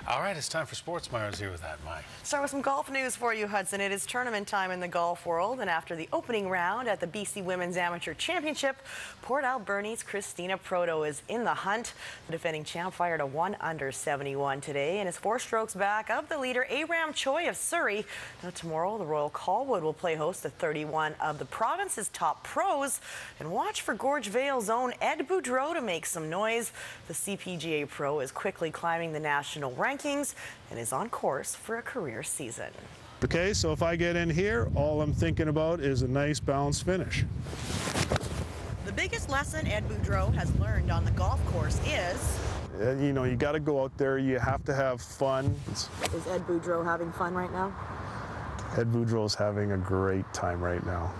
All right, it's time for Sports. Myra's here with that, Mike. Start with some golf news for you, Hudson. It is tournament time in the golf world, and after the opening round at the BC Women's Amateur Championship, Port Alberni's Christina Proto is in the hunt. The defending champ fired a 1 under 71 today and is 4 strokes back of the leader Aram Choi of Surrey. Now tomorrow, the Royal Colwood will play host to 31 of the province's top pros, and watch for Gorge Vale's own Edd Boudreau to make some noise. The CPGA pro is quickly climbing the national rankings and is on course for a career season. Okay, so if I get in here, all I'm thinking about is a nice balanced finish. The biggest lesson Edd Boudreau has learned on the golf course is... You know, you got to go out there, you have to have fun. Is Edd Boudreau having fun right now? Edd Boudreau is having a great time right now.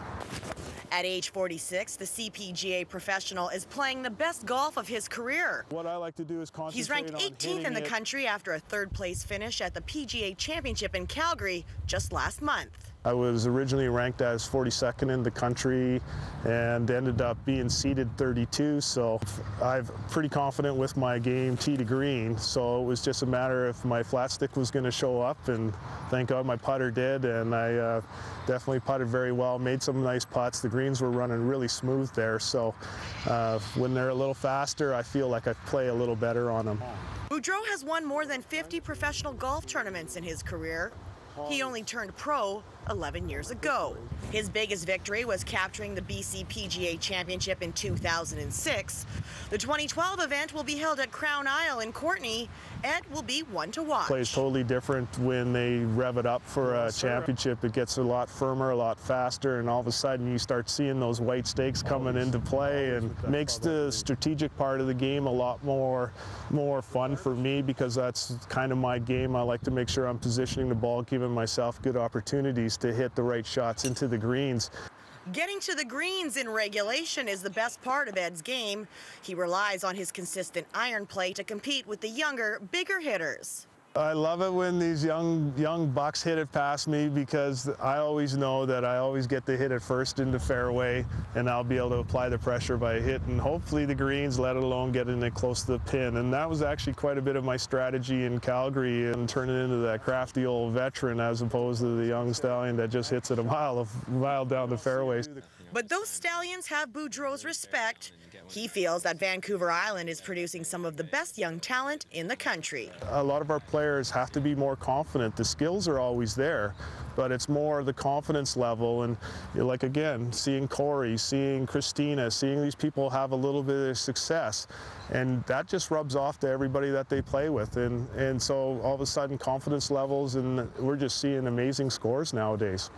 At age 46, the CPGA professional is playing the best golf of his career. What I like to do is concentrate. He's ranked on 18th in the country after a third-place finish at the PGA Championship in Calgary just last month. I was originally ranked as 42nd in the country and ended up being seeded 32, so I'm pretty confident with my game tee to green, so it was just a matter if my flat stick was going to show up, and thank God my putter did, and I definitely putted very well, made some nice putts. The greens were running really smooth there, so when they're a little faster, I feel like I play a little better on them. Boudreau has won more than 50 professional golf tournaments in his career. He only turned pro 11 years ago. His biggest victory was capturing the BC PGA Championship in 2006. The 2012 event will be held at Crown Isle in Courtenay. Edd will be one to watch. Plays totally different when they rev it up for a championship. It gets a lot firmer, a lot faster, and all of a sudden you start seeing those white stakes coming into play, and makes the strategic part of the game a lot more fun for me, because that's kind of my game. I like to make sure I'm positioning the ball, giving myself good opportunities to hit the right shots into the greens. Getting to the greens in regulation is the best part of Edd's game. He relies on his consistent iron play to compete with the younger, bigger hitters. I love it when these young bucks hit it past me, because I always know that I always get to hit it first in the fairway, and I'll be able to apply the pressure by hitting hopefully the greens, let alone getting it close to the pin. And that was actually quite a bit of my strategy in Calgary, and turning into that crafty old veteran as opposed to the young stallion that just hits it a mile down the fairway. But those stallions have Boudreau's respect. He feels that Vancouver Island is producing some of the best young talent in the country. A lot of our players have to be more confident. The skills are always there, but it's more the confidence level. And like, again, seeing Corey, seeing Christina, seeing these people have a little bit of success, and that just rubs off to everybody that they play with. And so all of a sudden confidence levels, and we're just seeing amazing scores nowadays.